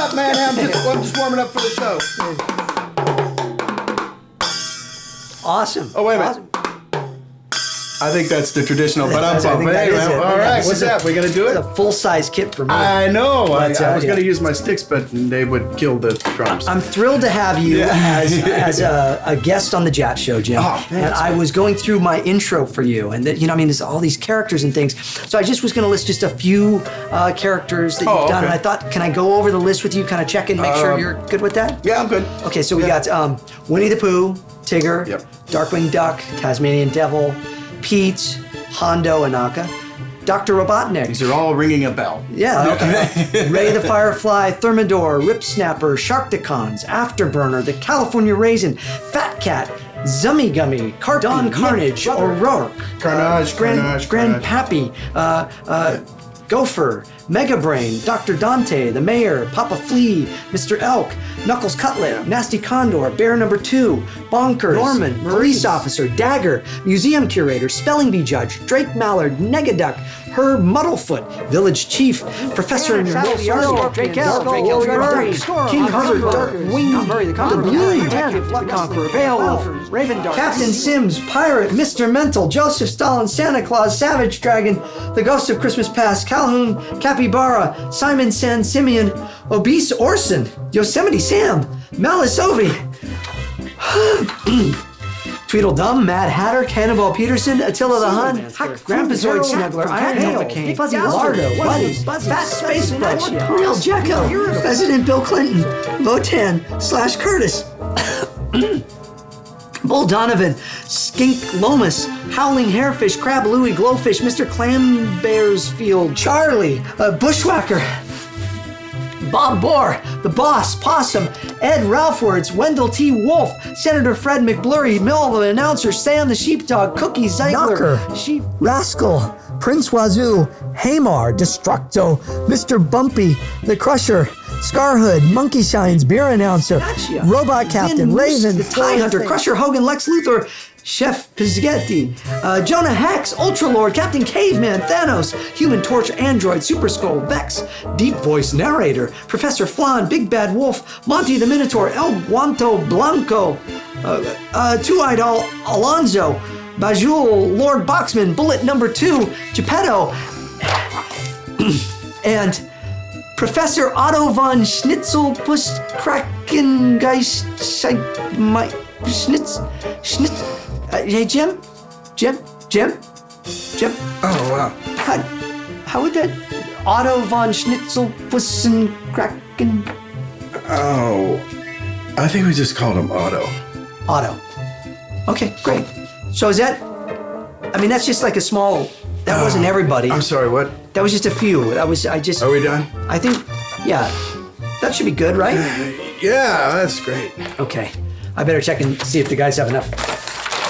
up, man. I'm just warming up for the show. Awesome. Oh, wait a minute. Awesome. I think that's the traditional, but I'm I think that is it. all right, what's that? We gonna do It's it? a full-size kit for me. I know. I But, was gonna use my sticks, but they would kill the drums. I'm thrilled to have you as a guest on the JAT Show, Jim. Oh, man, and I was going through my intro for you, and that, there's all these characters and things. So I just was going to list just a few characters that you've done, and I thought, can I go over the list with you, kind of check and make sure you're good with that? Yeah, I'm good. Okay, so we got Winnie the Pooh, Tigger, Yep. Darkwing Duck, Tasmanian Devil, Pete, Hondo Anaka, Dr. Robotnik. These are all ringing a bell. Yeah, okay. Ray the Firefly, Thermidor, Rip Snapper, Sharkticons, Afterburner, the California Raisin, Fat Cat, Zummy Gummy, Don Carnage, O'Rourke, Carnage, Grandpappy, Gopher, Mega Brain, Dr. Dante, the Mayor, Papa Flea, Mr. Elk, Knuckles Cutlet, Nasty Condor, Bear Number 2, Bonkers, Norman, Police Officer, Dagger, Museum Curator, Spelling Bee Judge, Drake Mallard, Negaduck, Herb Muddlefoot, Village Chief, Professor Drake King Hubbard, Dark Wing, the Blue Detective, the Conqueror, Beowulf, Raven Dark, Captain Sims, Pirate, Mr. Mental, Joseph Stalin, Santa Claus, Savage Dragon, The Ghost of Christmas Past, Calhoun, Capybara, Simon San Simeon, Obese Orson, Yosemite Sam, Malice Ovi, Tweedledum, Mad Hatter, Cannonball Peterson, Attila the Hun, Grandpazoid Snuggler, Iron Hail, Fuzzy Lardo, Buddy, Fat Space Butch, Real Jecko, President Bill Clinton, Votan / Curtis, Bull Donovan, Skink Lomas, Howling Hairfish, Crab Louie, Glowfish, Mr. Clambearsfield, Charlie, Bushwhacker, Bob Bohr, The Boss, Possum, Ed Ralphwords, Wendell T. Wolf, Senator Fred McBlurry, Mill the Announcer, Sam the Sheepdog, Cookie Zeigler, Sheep Rascal, Prince Wazoo, Hamar, Destructo, Mr. Bumpy, The Crusher, Scarhood, Monkey Shines, Beer Announcer, Robot Captain, Raven, The Tie Hunter, Crusher Hogan, Lex Luthor, Chef Pizgetti, Jonah Hex, Ultralord, Captain Caveman, Thanos, Human Torch, Android, Super Skull, Vex, Deep Voice Narrator, Professor Flan, Big Bad Wolf, Monty the Minotaur, El Guanto Blanco, Two-Eyed Alonzo, Bajul, Lord Boxman, Bullet Number 2, Geppetto, and Professor Otto von Schnitzelpuss Krakengeist hey, Jim? Oh, wow. How would that? Otto von Schnitzelpussen Kraken? Oh, I think we just called him Otto. Otto. Okay, great. So is that, that's just like a small, that wasn't everybody. I'm sorry, what? That was just a few. Are we done? I think, yeah. That should be good, right? Yeah, that's great. Okay. I better check and see if the guys have enough.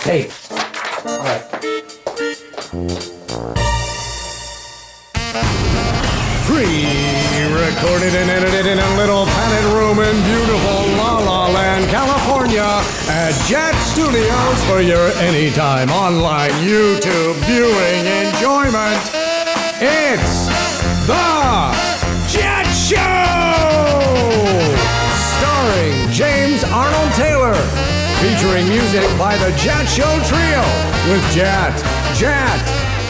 Hey. All right. Pre-recorded and edited in a little padded room in beautiful La La Land, California at JAT Studios for your anytime online YouTube viewing enjoyment. It's the JAT Show! Starring James Arnold Taylor. Featuring music by the JAT Show Trio with JAT,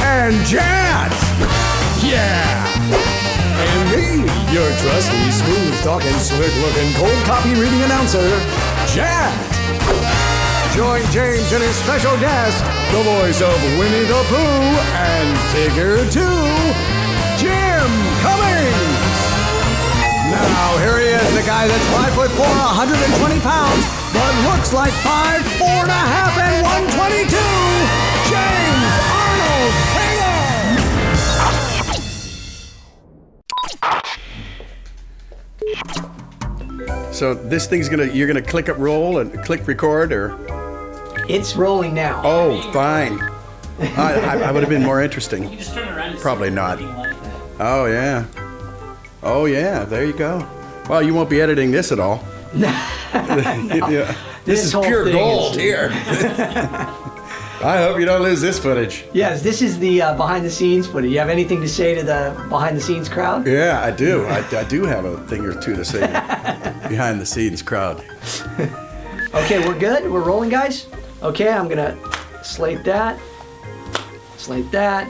and JAT. Yeah. And me, your trusty, smooth-talking, slick-looking, cold copy-reading announcer, JAT. Join James and his special guest, the voice of Winnie the Pooh and Tigger too, Jim Cummings. Now, here he is, the guy that's 5'4", 120 pounds, but looks like 5'4 and a half and 122, James Arnold Taylor. So this thing's you're gonna click it roll and click record, or? It's rolling now. Oh, fine. I would have been more interesting. You just turn around and Probably not. Oh, yeah. Oh, yeah, there you go. Well, you won't be editing this at all. No. Yeah. This is pure gold here. I hope you don't lose this footage. Yes, this is the behind-the-scenes footage. You have anything to say to the behind-the-scenes crowd? Yeah, I do. I do have a thing or two to say behind the scenes crowd. Okay, we're good? We're rolling, guys? Okay, I'm gonna slate that. Slate that.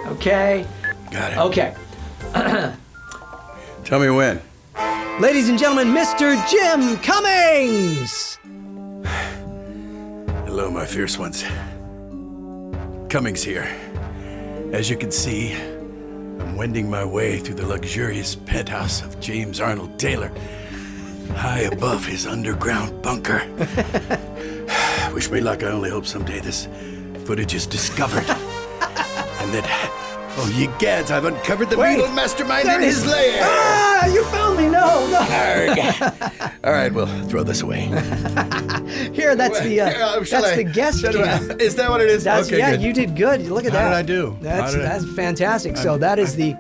Okay. Got it. Okay. Tell me when. Ladies and gentlemen, Mr. Jim Cummings! Hello, my fierce ones. Cummings here. As you can see, I'm wending my way through the luxurious penthouse of James Arnold Taylor, high above his underground bunker. Wish me luck. I only hope someday this footage is discovered. And that, oh ye gads, I've uncovered the real mastermind in his lair. Ah, you found me! No, no. Arg. All right, we'll throw this away. Here, that's the guest cam. Is that what it is? That's, okay, yeah, good. you did good. Look at that. How did I do? That's fantastic. So that is the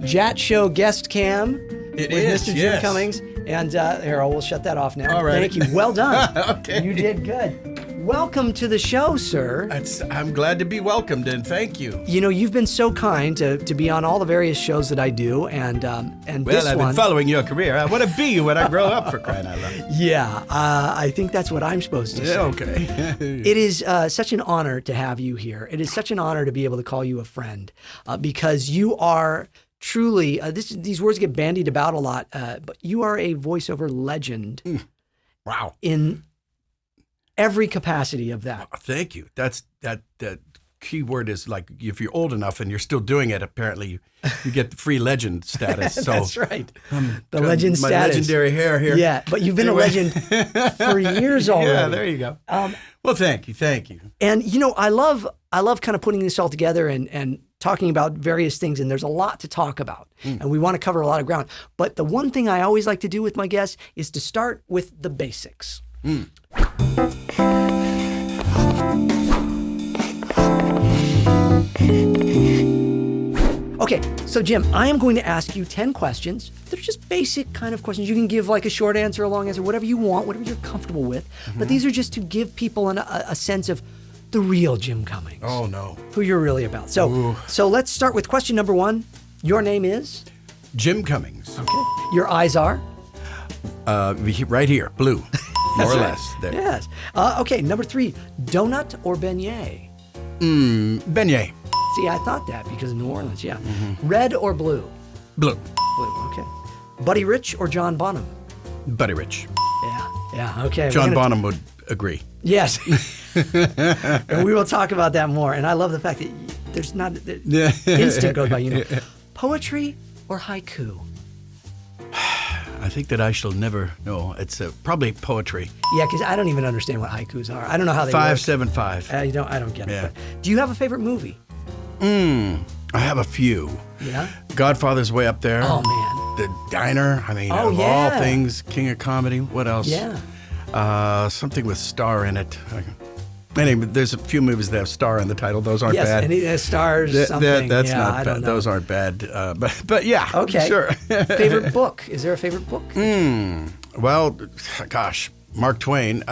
JAT Show guest cam It with is, Mr. Jim yes. Cummings. And here, we'll shut that off now. All right. Thank you. Well done. Okay. You did good. Welcome to the show, sir. I'm glad to be welcomed, and thank you. You know, you've been so kind to be on all the various shows that I do, and Well, this I've one. been following your career. I want to be you when I grow up, for crying out loud. Yeah, I think that's what I'm supposed to say. Yeah, okay. It is such an honor to have you here. It is such an honor to be able to call you a friend because you are truly, these words get bandied about a lot, but you are a voiceover legend. Wow. In every capacity of that. Thank you. That key word is like, if you're old enough and you're still doing it, apparently you get the free legend status. So That's right. The legend my status. legendary hair here. Yeah, but you've been a legend for years already. Yeah, there you go. Well, thank you. And you know, I love kind of putting this all together and talking about various things, and there's a lot to talk about, and we want to cover a lot of ground. But the one thing I always like to do with my guests is to start with the basics. Okay, so Jim, I am going to ask you 10 questions. They're just basic kind of questions. You can give like a short answer, a long answer, whatever you want, whatever you're comfortable with. But these are just to give people a sense of the real Jim Cummings. Oh, no. Who you're really about. So let's start with question number 1. Your name is? Jim Cummings. Okay. Your eyes are? Right here, blue. More or less. There. Yes. Okay, number 3. Donut or beignet? Beignet. See, I thought that because of New Orleans, yeah. Red or blue? Blue. Blue, okay. Buddy Rich or John Bonham? Buddy Rich. Yeah, okay. John Bonham would agree. Yes. And we will talk about that more. And I love the fact that there's not, instant goes by, you know. Poetry or haiku? I think that I shall never know. It's probably poetry. Yeah, because I don't even understand what haikus are. I don't know how they 575. work. I don't get it. Yeah. But do you have a favorite movie? I have a few. Yeah? Godfather's way up there. Oh, man. The Diner. I mean, Oh, of yeah. all things, king of comedy. What else? Yeah. Something with star in it. Anyway, there's a few movies that have star in the title. Those aren't Yes, bad. and it has stars, something. That's yeah, not I bad. don't know. Those aren't bad. But yeah. Okay. Sure. Favorite book? Is there a favorite book? Well, gosh, Mark Twain.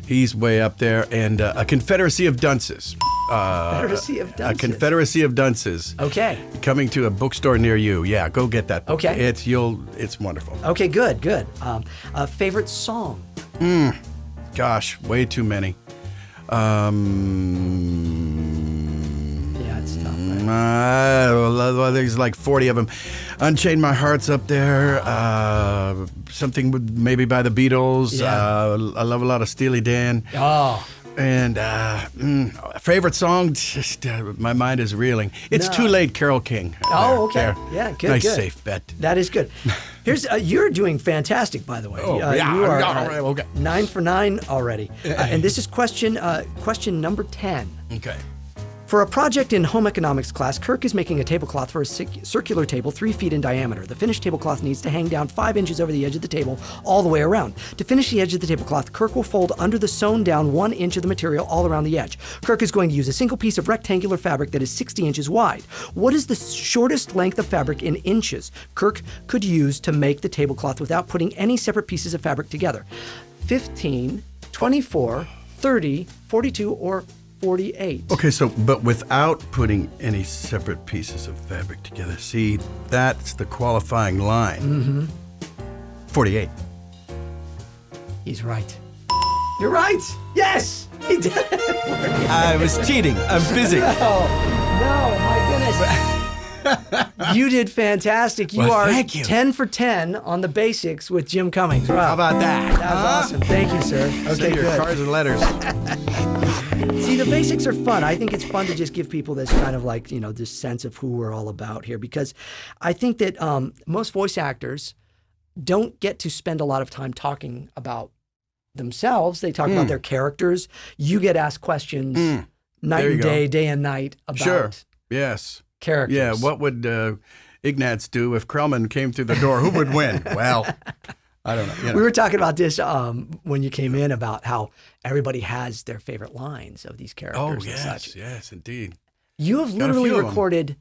He's way up there, and A Confederacy of Dunces. Confederacy of Dunces. A Confederacy of Dunces. Okay. Coming to a bookstore near you. Yeah, go get that book. Okay. It's wonderful. Okay, good. Favorite song? Gosh, way too many. Yeah, it's tough, right? There's like 40 of them. Unchained My Heart's up there. Something maybe by the Beatles. Yeah. I love a lot of Steely Dan. Oh. And favorite song, just my mind is reeling. It's Too Late, Carole King. Oh, okay. There. Yeah, good. Nice, good. safe bet. That is good. Here's you're doing fantastic, by the way. Oh, yeah. You are Okay. 9 for 9 already. And this is question number 10. Okay. For a project in home economics class, Kirk is making a tablecloth for a circular table 3 feet in diameter. The finished tablecloth needs to hang down 5 inches over the edge of the table all the way around. To finish the edge of the tablecloth, Kirk will fold under the sewn down 1 inch of the material all around the edge. Kirk is going to use a single piece of rectangular fabric that is 60 inches wide. What is the shortest length of fabric in inches Kirk could use to make the tablecloth without putting any separate pieces of fabric together? 15, 24, 30, 42, or 48. Okay, so, but without putting any separate pieces of fabric together. See, that's the qualifying line. Mm-hmm. 48. He's right. You're right. Yes, he did it. I was cheating. I'm busy. No, my goodness. You did fantastic. You Well, are thank you. 10 for 10 on the basics with Jim Cummings. Wow. How about that? That was awesome. Thank you, sir. Okay, Send your good. cards and letters. See, the basics are fun. I think it's fun to just give people this kind of like, this sense of who we're all about here, because I think that most voice actors don't get to spend a lot of time talking about themselves. They talk about their characters. You get asked questions night There you and go. day and night about Sure. Yes. characters. Yeah, what would Ignatz do if Krellman came through the door? Who would win? Well, I don't know. We were talking about this when you came in, about how everybody has their favorite lines of these characters. Oh, and yes, such. yes, indeed. You have Got a literally few of 'em. recorded,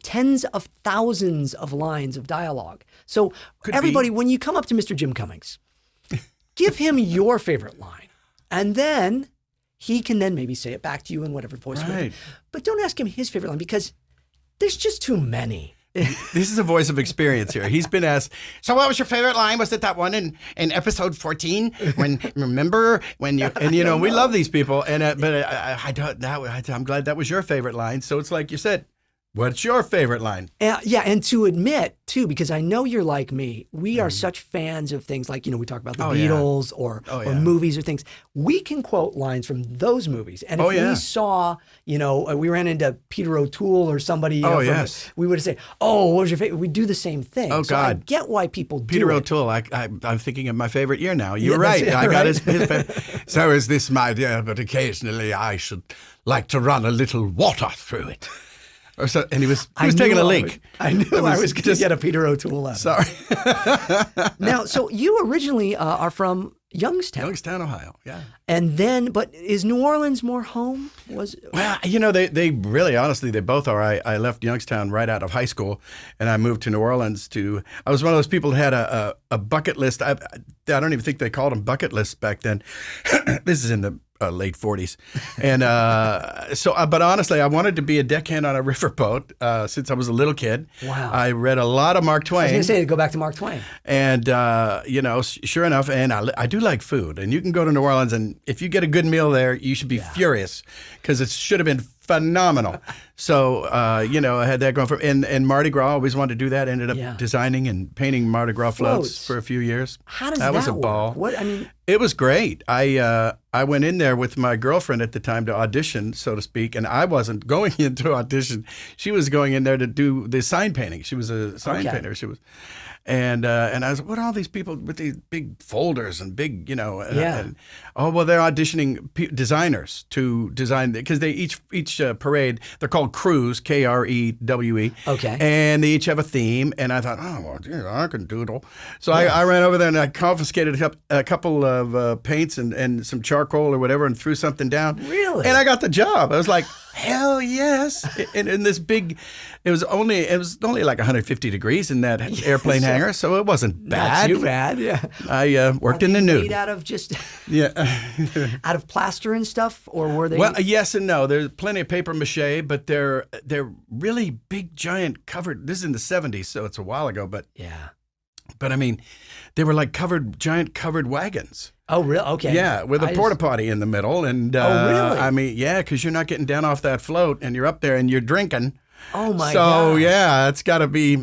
tens of thousands of lines of dialogue. So Could everybody, be. when you come up to Mr. Jim Cummings, give him your favorite line, and then he can then maybe say it back to you in whatever voice. Right. But don't ask him his favorite line, because there's just too many. This is a voice of experience here. He's been asked, so what was your favorite line? Was it that one in episode 14? Remember when you, and we love these people. And I don't, I'm glad that was your favorite line. So it's like you said, what's your favorite line? And to admit, too, because I know you're like me, we are such fans of things like, we talk about the Oh, yeah. Beatles or movies or things. We can quote lines from those movies. And if we saw, we ran into Peter O'Toole or somebody, yes. we would say, oh, what was your favorite? We do the same thing. Oh, So I God. get why people do Peter it. O'Toole, I'm thinking of my favorite year now. You're Yeah, right. that's it, I got right? his favorite. So is this my dear, but occasionally I should like to run a little water through it. Or so, and he was taking a leak. I knew I was going to just- get a Peter O'Toole out. Sorry. Now, so you originally are from Youngstown. Youngstown, Ohio. Yeah. And then, but is New Orleans more home? Well, they really, honestly, they both are. I left Youngstown right out of high school, and I moved to New Orleans I was one of those people that had a bucket list. I don't even think they called them bucket lists back then. This is in the late 40s. And but honestly, I wanted to be a deckhand on a riverboat since I was a little kid. Wow. I read a lot of Mark Twain. I was going to say to go back to Mark Twain. And, sure enough, and I do like food. And you can go to New Orleans, and if you get a good meal there, you should be furious, because it should have been phenomenal. So, I had that going for, and Mardi Gras, always wanted to do that. Ended up designing and painting Mardi Gras floats for a few years. How does that was a work? ball. It was great. I went in there with my girlfriend at the time to audition, so to speak, and I wasn't going in to audition. She was going in there to do the sign painting. She was a sign painter. She was, and I was, what are all these people with these big folders and big, they're auditioning designers to design, because they each parade, they're called crews, Krewe. Okay. And they each have a theme, and I thought, I can doodle. So I ran over there and I confiscated a couple of paints and some charcoal or whatever, and threw something down. Really? And I got the job. I was like, hell yes. And in this big, it was only like 150 degrees in that airplane hangar, so it wasn't bad. Not too bad, yeah. I worked in the nude. Made out of just out of plaster and stuff, or were they? Well, yes and no. There's plenty of paper mache, but they're really big, giant covered. This is in the 70s, so it's a while ago. But I mean, they were like giant covered wagons. Oh, really? Okay. Yeah, with a porta potty in the middle, and oh, really? I mean, yeah, because you're not getting down off that float, and you're up there and you're drinking. Oh my god! So yeah, it's got to be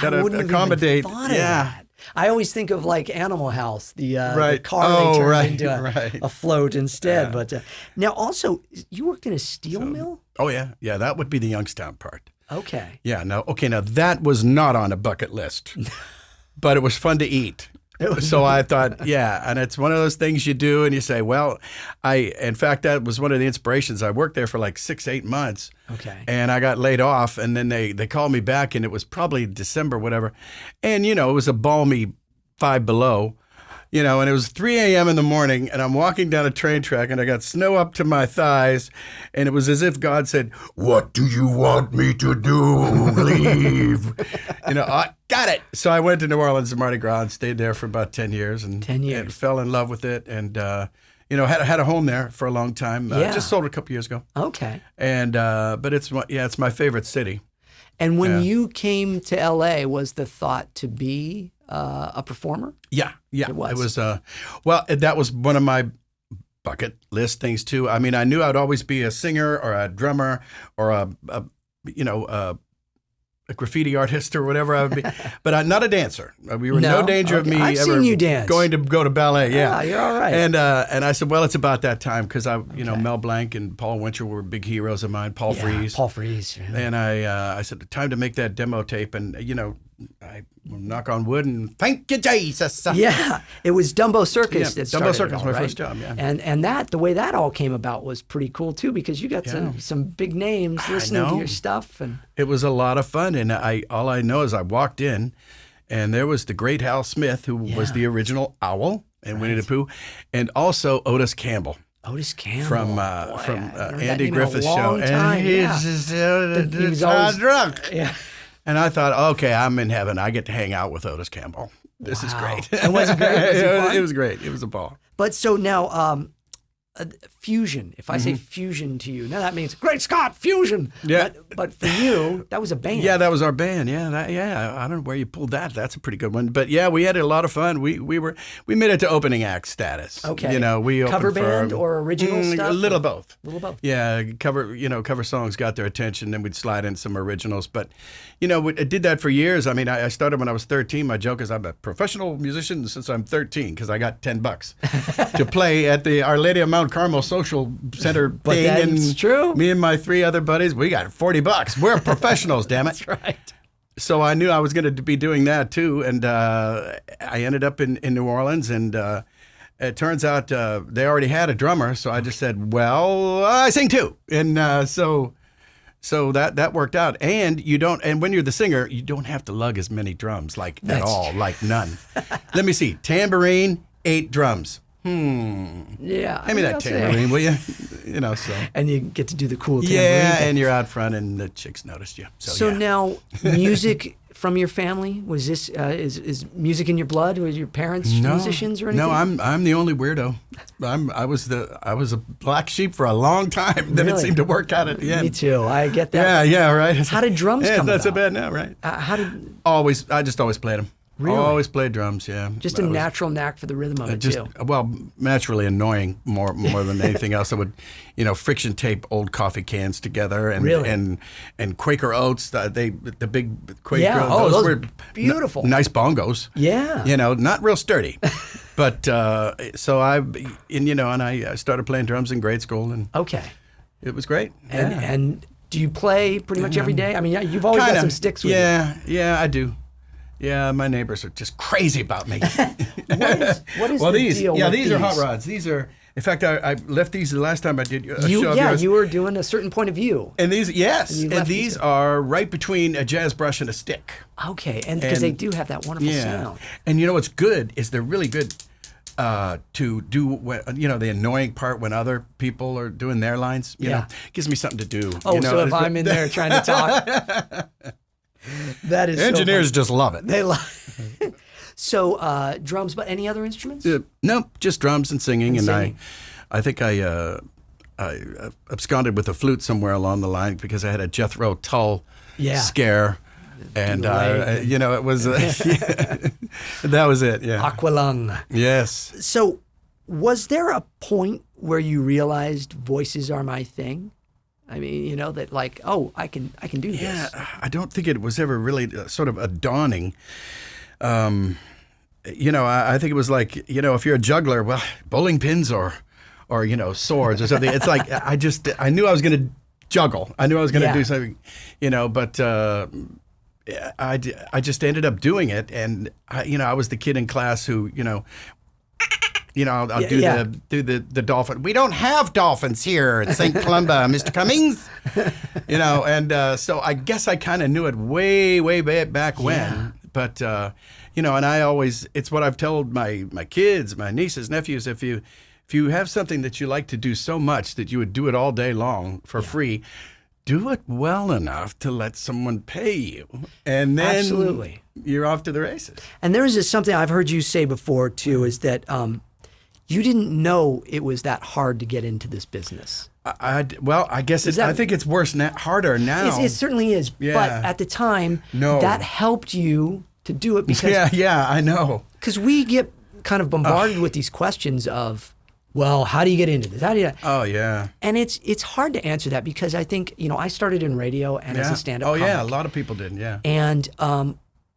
accommodate. Thought of that. I always think of like Animal House, the car they turned into a float instead. Yeah. But now also, you worked in a steel mill? Oh yeah, that would be the Youngstown part. Okay. Yeah. Now that was not on a bucket list, but it was fun to eat. So I thought, and it's one of those things you do and you say, well, in fact, that was one of the inspirations. I worked there for like 6-8 months. Okay. And I got laid off, and then they called me back, and it was probably December, whatever. And, it was a balmy 5 below, and it was 3 a.m. in the morning, and I'm walking down a train track, and I got snow up to my thighs, and it was as if God said, "What do you want me to do? Leave." I got it. So I went to New Orleans and Mardi Gras and stayed there for about 10 years, and 10 years. and fell in love with it, and had a home there for a long time. Yeah. Just sold it a couple years ago. Okay. And but it's my favorite city. And when you came to LA, was the thought to be a performer? Yeah. It was. Well, that was one of my bucket list things too. I mean, I knew I'd always be a singer or a drummer or a graffiti artist or whatever I would be, but not a dancer. We were in no danger of me I've ever seen you dance. going to go to ballet. Yeah, you're all right. And I said, well, it's about that time because Mel Blanc and Paul Winter were big heroes of mine. Paul Frees. Paul Frees. Yeah. And I said, time to make that demo tape, and I will knock on wood and thank you, Jesus. Yeah, it was Dumbo Circus that started Dumbo Circus was my right? first job. Yeah, and the way that all came about was pretty cool too, because you got some big names listening to your stuff, and it was a lot of fun. And all I know is I walked in, and there was the great Hal Smith, who was the original Owl and Winnie the Pooh, and also Otis Campbell. Otis Campbell From Andy Griffith's show, and he was always drunk. Yeah. And I thought, okay, I'm in heaven. I get to hang out with Otis Campbell. This is great. And was it great? It was great. It was a ball. But so now, fusion. If I say fusion to you, now that means Great Scott, fusion. Yeah. But for you, that was a band. Yeah, that was our band. Yeah, I don't know where you pulled that. That's a pretty good one. But yeah, we had a lot of fun. We made it to opening act status. Okay. We cover opened band or original stuff. A little both. A little both. Yeah, cover songs got their attention. Then we'd slide in some originals. But I did that for years. I mean, I started when I was 13. My joke is I'm a professional musician since I'm 13 because I got $10 to play at the Our Lady of Mount Carmel Social Center But thing. that's true. Me and my 3 other buddies, we got $40. We're professionals, damn it. That's right. So I knew I was going to be doing that too, and I ended up in New Orleans, and it turns out they already had a drummer, so I just said, well, I sing too. And so that worked out. And when you're the singer, you don't have to lug as many drums at all, like none. Let me see, tambourine, 8 drums. Yeah. Hand me that tambourine, will you? So. And you get to do the cool tambourine Yeah, thing. and you're out front, and the chicks noticed you. So yeah. now, music from your family, was this is music in your blood? Were your parents musicians or anything? No, I'm the only weirdo. I was a black sheep for a long time. Then it seemed to work out at the end. Me too. I get that. Yeah, right. How did drums come about? Not so bad about? now, right? I just always played them. Really? Always played drums, yeah. Just a natural knack for the rhythm of it, too. Well, naturally annoying more than anything else. I would, friction tape old coffee cans together and Really? and Quaker Oats, the big Quaker Yeah, Oats. those were beautiful. Nice bongos. Yeah. Not real sturdy. But so I started playing drums in grade school, and Okay. it was great. And do you play pretty much every day? I mean, you've always got some sticks with you. Yeah, I do. Yeah, my neighbors are just crazy about me. What is well, the these, deal yeah, with these are hot rods. These are, in fact, I left these the last time I did a show of yours. You were doing a certain point of view. And these, yes, And and these are right between a jazz brush and a stick. Okay, and because they do have that wonderful sound. And what's good is they're really good to do, the annoying part when other people are doing their lines. You know, gives me something to do. Oh, so if I'm in there trying to talk. That is engineers so just love it. They love it. So drums, but any other instruments? No, just drums and singing. singing. I think I absconded with a flute somewhere along the line because I had a Jethro Tull scare, and it was that was it. Yeah, Aqualung. Yes. So, was there a point where you realized voices are my thing? I mean, that I can do this. Yeah, I don't think it was ever really sort of a dawning. I think it was like, if you're a juggler, well, bowling pins or swords or something. It's like I knew I was going to juggle. I knew I was going to do something, but I just ended up doing it, and I was the kid in class who I'll do the dolphin. We don't have dolphins here at St. Columba, Mr. Cummings. And so I guess I kind of knew it way back when. But and I always, it's what I've told my kids, my nieces, nephews. If you have something that you like to do so much that you would do it all day long for free, do it well enough to let someone pay you, and then you're off to the races. And there is something I've heard you say before too, is that you didn't know it was that hard to get into this business. Well, I guess I think it's worse now, harder now. It certainly is. Yeah. But at the time, that helped you to do it because I know. Because we get kind of bombarded with these questions of, well, how do you get into this? How do you? Oh yeah. And it's hard to answer that because I think I started in radio and as a stand-up. Oh comic, yeah, a lot of people did. Yeah. And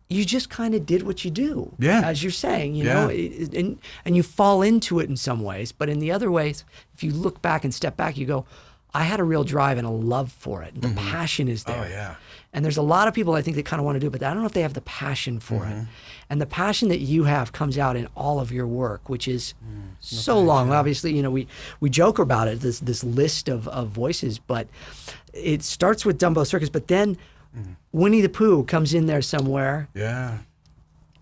you just kind of did what you do. Yeah. As you're saying, you know, and you fall into it in some ways, but in the other ways, if you look back and step back, you go, I had a real drive and a love for it. The passion is there. Oh yeah. And there's a lot of people I think that kind of want to do it, but I don't know if they have the passion for it. And the passion that you have comes out in all of your work, which is so long. Obviously, we joke about it, this list of voices, but it starts with Dumbo Circus, but then Winnie the Pooh comes in there somewhere. Yeah.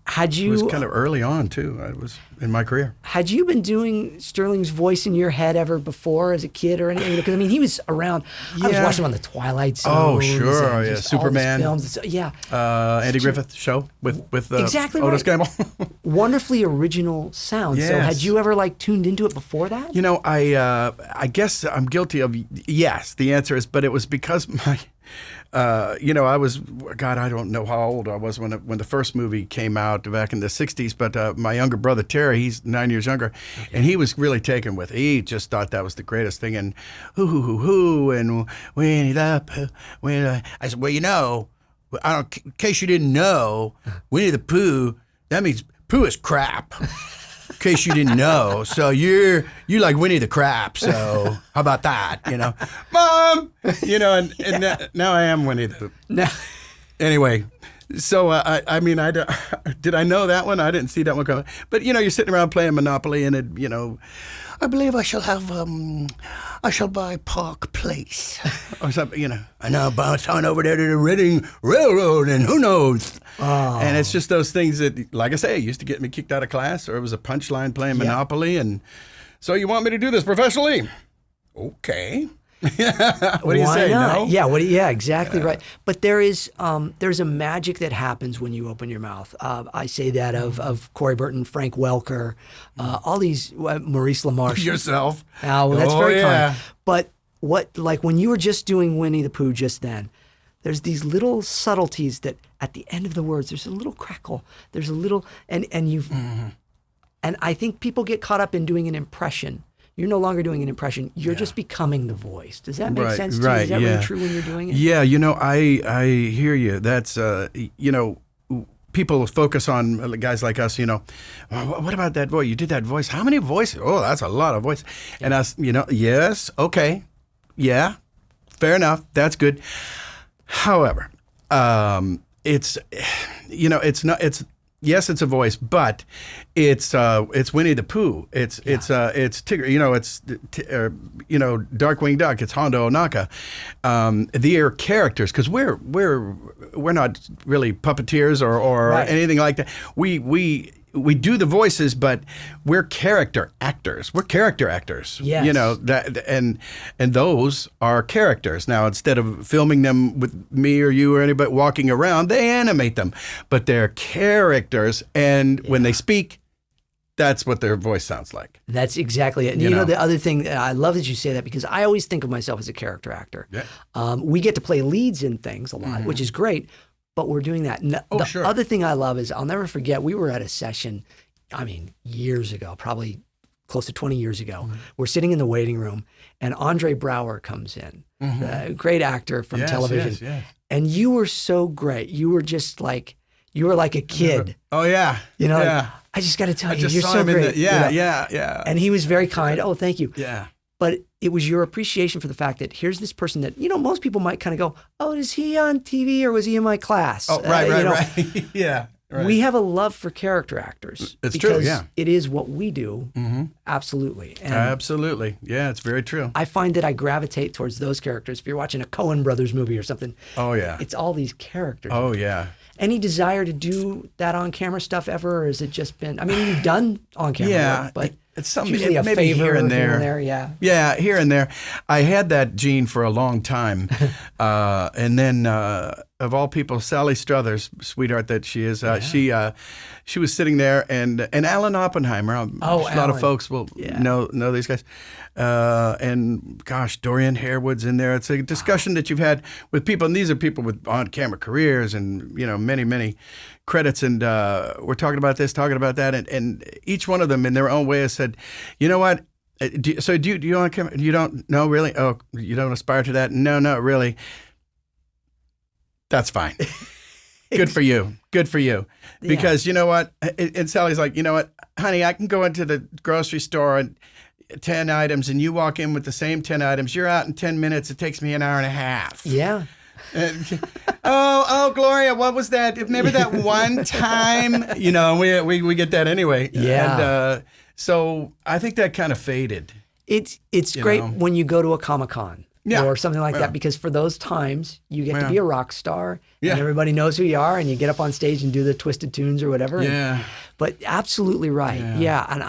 It was kind of early on too. It was in my career. Had you been doing Sterling's voice in your head ever before as a kid or anything? Because I mean, he was around. I was watching him on the Twilight Zone. Oh sure, yeah, Superman. Films. Yeah. Andy Griffith show with exactly Otis Campbell. Wonderfully original sound. Yes. So had you ever tuned into it before that? I guess I'm guilty of yes. The answer is, but it was because my. I was, God, I don't know how old I was when the first movie came out back in the 60s, but my younger brother, Terry, he's 9 years younger, and he was really taken with it. He just thought that was the greatest thing, and hoo, and Winnie the Pooh, I said, well, in case you didn't know, Winnie the Pooh, that means Pooh is crap. In case you didn't know, so you like Winnie the Crap. So how about that? Mom. And now I am Winnie the. No. Anyway, so did I know that one? I didn't see that one coming. But you're sitting around playing Monopoly, and I believe I shall buy Park Place or something. I know bounce on over there to the Reading Railroad, and who knows. Oh. And it's just those things that, like I say, used to get me kicked out of class, or it was a punchline playing Monopoly. And so you want me to do this professionally? Okay. What do you say? Not? No? Yeah, exactly right. But there's a magic that happens when you open your mouth. I say that of Corey Burton, Frank Welker, all these, Maurice LaMarche. Yourself. Oh, well, that's very kind. But when you were just doing Winnie the Pooh just then, there's these little subtleties that at the end of the words, there's a little crackle. There's a little, and I think people get caught up in doing an impression. You're no longer doing an impression. You're just becoming the voice. Does that make sense to you? Is that really true when you're doing it? Yeah, I hear you. That's, people focus on guys like us, what about that voice? You did that voice. How many voices? Oh, that's a lot of voices. Yeah. And us, yes, okay. Yeah, fair enough. That's good. However, it's yes, it's a voice, but it's Winnie the Pooh. It's Tigger. It's Darkwing Duck. It's Hondo Ohnaka. They're characters because we're not really puppeteers or anything like that. We do the voices, but we're character actors. We're character actors. Yes. And those are characters. Now, instead of filming them with me or you or anybody walking around, they animate them. But they're characters, and when they speak, that's what their voice sounds like. That's exactly it. And the other thing, I love that you say that because I always think of myself as a character actor. Yeah. We get to play leads in things a lot, which is great. But we're doing that. The other thing I love is, I'll never forget, we were at a session, years ago, probably close to 20 years ago. We're sitting in the waiting room, and Andre Braugher comes in, a great actor from television. Yes. And you were so great. You were just you were like a kid. Oh, yeah. I just got to tell you, you're so great. Yeah. And he was very kind. Oh, thank you. Yeah. But it was your appreciation for the fact that here's this person that, most people might kind of go, oh, is he on TV or was he in my class? Oh, right. Yeah. Right. We have a love for character actors. It's true, yeah. It is what we do. Absolutely. And absolutely. Yeah, it's very true. I find that I gravitate towards those characters. If you're watching a Coen Brothers movie or something, it's all these characters. Oh, yeah. Any desire to do that on-camera stuff ever, or has it just been, you've done on-camera work, but it's something, usually a maybe favor here and there. Yeah, here and there. I had that gene for a long time. And then of all people, Sally Struthers, sweetheart that she is, she was sitting there, and Alan Oppenheimer. A lot of folks will know these guys. And gosh, Dorian Harewood's in there. It's a discussion that you've had with people, and these are people with on-camera careers and many credits. And we're talking about this, talking about that, and each one of them in their own way has said, you know what? Do you want to come? You don't? No, really? Oh, you don't aspire to that? No, not really. That's fine. Good for you. Good for you. Because you know what? And Sally's like, you know what, honey, I can go into the grocery store and 10 items, and you walk in with the same 10 items. You're out in 10 minutes. It takes me an hour and a half. Yeah. Oh, Gloria, what was that? Remember that one time? We get that anyway. Yeah. And so I think that kind of faded. It's great when you go to a Comic-Con or something like that, because for those times you get to be a rock star and everybody knows who you are, and you get up on stage and do the twisted tunes or whatever. Yeah. But absolutely right. Yeah. And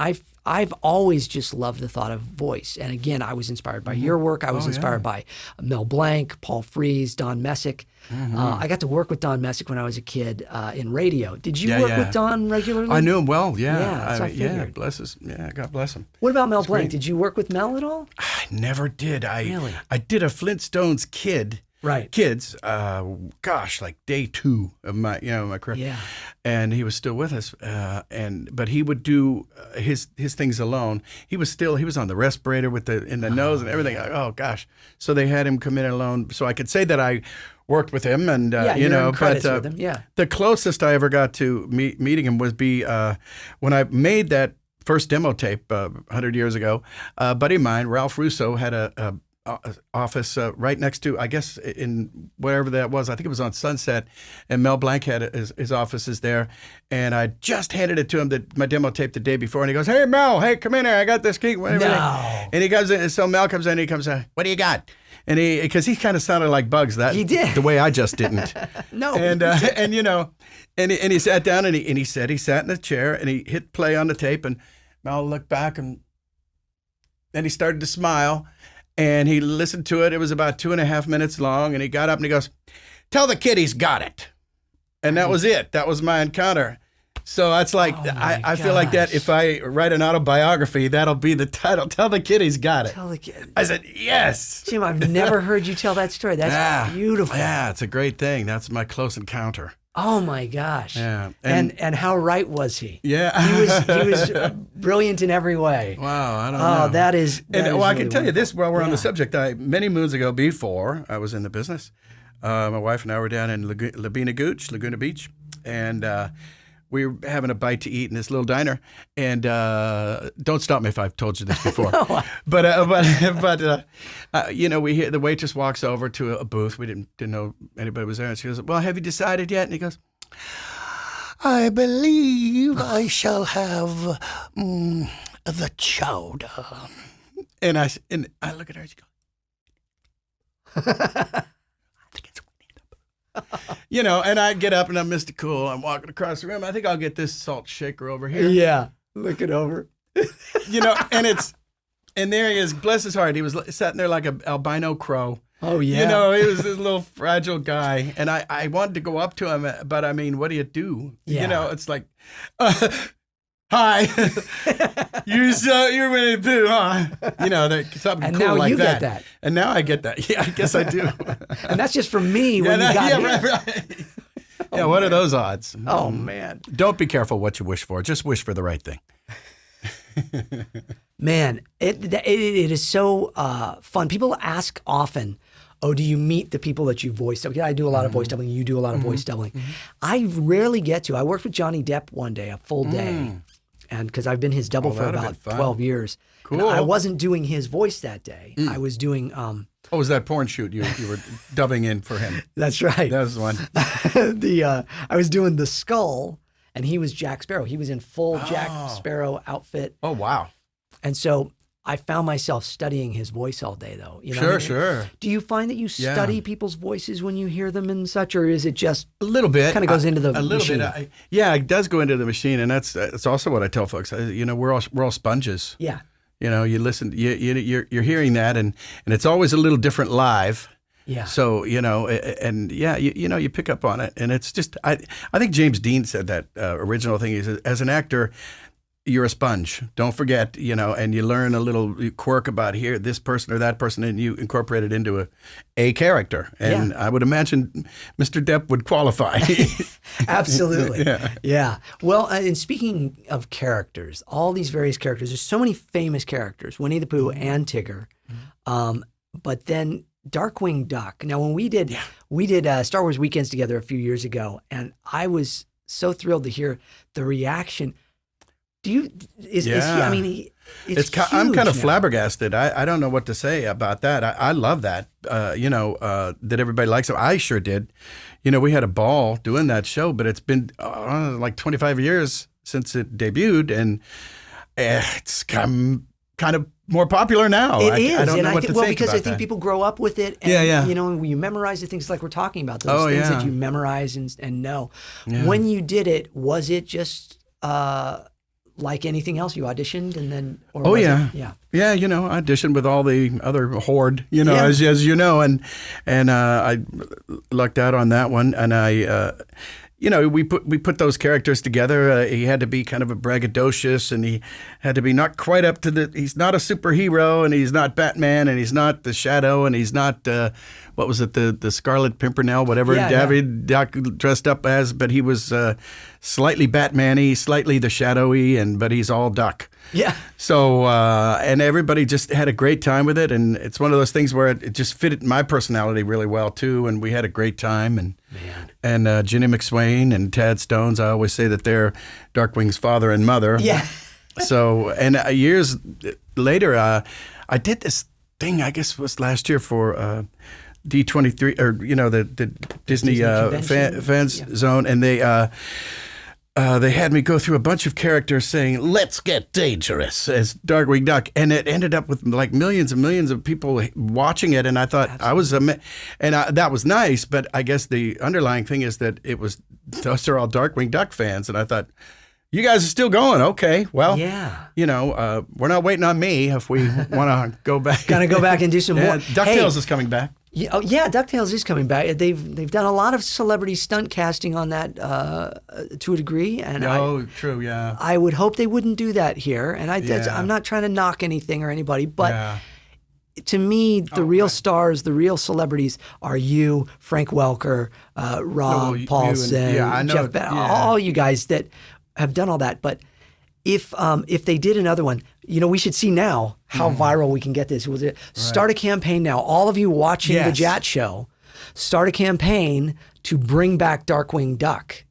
I've always just loved the thought of voice. And again, I was inspired by your work. I was inspired by Mel Blanc, Paul Frees, Don Messick. I got to work with Don Messick when I was a kid in radio. Did you work with Don regularly? I knew him well, Yeah, so I figured. God bless him. What about Mel Blanc? Did you work with Mel at all? I never did. Really? I did a Flintstones kids, like day 2 of my career. Yeah. And he was still with us, but he would do his things alone. He was on the respirator in the nose and everything. Oh gosh! So they had him come in alone, so I could say that I worked with him, and credits with him. Yeah. The closest I ever got to meeting him was when I made that first demo tape 100 years ago. A buddy of mine, Ralph Russo, had a office right next to, I guess, in wherever that was. I think it was on Sunset, and Mel Blanc had his offices there. And I just handed it to him, my demo tape, the day before, and he goes, "Hey, Mel, come in here. I got this key." No. And he comes in, and so Mel comes in, and he comes in, "What do you got?" And because he kind of sounded like Bugs, he did the way I just didn't. No. And he sat down, and he said he sat in a chair, and he hit play on the tape, and Mel looked back, and then he started to smile. And he listened to it. It was about 2.5 minutes long. And he got up and he goes, "Tell the kid he's got it." And that was it. That was my encounter. So that's like, I feel like that if I write an autobiography, that'll be the title. "Tell the kid he's got it." Tell the kid. I said, yes. Jim, I've never heard you tell that story. That's beautiful. Yeah, it's a great thing. That's my close encounter. Oh my gosh! Yeah, and how right was he? Yeah, he was brilliant in every way. Wow, I don't know. Oh, that is. I can tell you this while we're on the subject. Many moons ago, before I was in the business, my wife and I were down in Laguna Beach, and we were having a bite to eat in this little diner. And don't stop me if I've told you this before. No. But we hear the waitress walks over to a booth. We didn't know anybody was there. And she goes, "Well, have you decided yet?" And he goes, "I believe I shall have the chowder." And I look at her and she goes, "I think it's and I get up and I'm Mr. Cool. I'm walking across the room. I think I'll get this salt shaker over here. Yeah, look it over. And there he is. Bless his heart. He was sitting there like an albino crow. Oh, yeah. He was this little fragile guy. And I wanted to go up to him, but I mean, what do you do? Yeah. It's like, "Hi, you're winning too, huh?" Something and cool now like you that. Get that. And now I get that. Yeah, I guess I do. And that's just from me when you got here. Right. Yeah, what are those odds? Oh, man. Don't be careful what you wish for. Just wish for the right thing. Man, it is so fun. People ask often, "Oh, do you meet the people that you voice?" I do a lot of voice doubling. You do a lot of voice doubling. I rarely get to. I worked with Johnny Depp one day, a full day, and because I've been his double for about 12 years. Cool. And I wasn't doing his voice that day. I was doing. Oh, was that porn shoot you were dubbing in for him? That's right. That was one. I was doing the Skull, and he was Jack Sparrow. He was in full Jack Sparrow outfit. Oh, wow. And so I found myself studying his voice all day, though. Sure. Do you find that you study people's voices when you hear them and such, or is it just a little bit? Kind of goes into the a little machine? Bit. It does go into the machine, and that's also what I tell folks. We're all sponges. Yeah. You listen. You're hearing that, and it's always a little different live. Yeah. So, and yeah, you pick up on it. And it's just, I think James Dean said that original thing. He said, as an actor, you're a sponge. Don't forget, and you learn a little quirk about here, this person or that person, and you incorporate it into a character. And I would imagine Mr. Depp would qualify. Absolutely. Yeah. Well, and speaking of characters, all these various characters, there's so many famous characters, Winnie the Pooh and Tigger. But then Darkwing Duck. Now, when we did Star Wars Weekends together a few years ago, and I was so thrilled to hear the reaction. Is he, I mean, it's huge I'm kind of now. flabbergasted. I don't know what to say about that. I love that, that everybody likes it. I sure did. We had a ball doing that show, but it's been like 25 years since it debuted, and it's kind of more popular now. It is. I don't know what to think because about I think that. people grow up with it. And, you memorize the things like we're talking about, those things that you memorize and know. Yeah. When you did it, was it just like anything else? You auditioned and then? I auditioned with all the other horde, as you know, and I lucked out on that one, and I. We put those characters together. He had to be kind of a braggadocious, and he had to be not quite up to he's not a superhero, and he's not Batman, and he's not the Shadow, and he's not, what was it, the Scarlet Pimpernel, whatever David Duck dressed up as, but he was slightly Batman-y, slightly the Shadowy, but he's all Duck. Yeah. So, and everybody just had a great time with it, and it's one of those things where it just fitted my personality really well, too, and we had a great time, and Ginny McSwain and Tad Stones, I always say that they're Darkwing's father and mother. Yeah. So, and years later, I did this thing, I guess it was last year for D23, or, the Disney fans zone, and they had me go through a bunch of characters saying, "Let's get dangerous" as Darkwing Duck. And it ended up with like millions and millions of people watching it. And I thought that was nice. But I guess the underlying thing is that those are all Darkwing Duck fans. And I thought, you guys are still going. Okay, well, we're not waiting on me if we want to go back. Gotta go back and do some more. DuckTales is coming back. DuckTales is coming back. They've done a lot of celebrity stunt casting on that to a degree, and true, yeah. I would hope they wouldn't do that here. And I'm not trying to knock anything or anybody, but to me, the real stars, the real celebrities are you, Frank Welker, Rob Paulson, Jeff, all you guys that have done all that. But if they did another one, we should see now how viral we can get this. Start a campaign now. All of you watching the JAT show, start a campaign to bring back Darkwing Duck.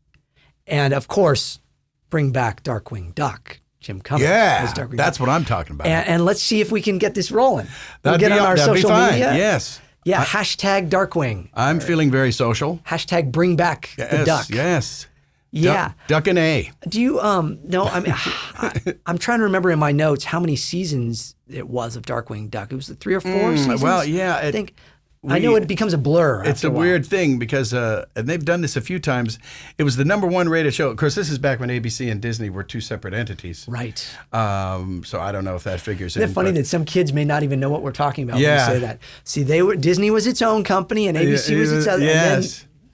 And of course, bring back Darkwing Duck. Jim Cummings as Darkwing that's Duck. what I'm talking about. And let's see if we can get this rolling. That'd get on our social media. Yes. Yeah, hashtag Darkwing. I'm feeling very social. Hashtag bring back the duck. Yes. Yeah. Duck and A. Do you, no, I mean, I'm trying to remember in my notes how many seasons it was of Darkwing Duck. It was the 3 or 4 seasons? Well, yeah. I think, I know it becomes a blur. It's a weird thing because, and they've done this a few times, it was the #1 rated show. Of course, this is back when ABC and Disney were 2 separate entities. Right. So I don't know if that figures in. Isn't it funny that some kids may not even know what we're talking about when we say that? See, Disney was its own company and ABC was its other. Yes. And then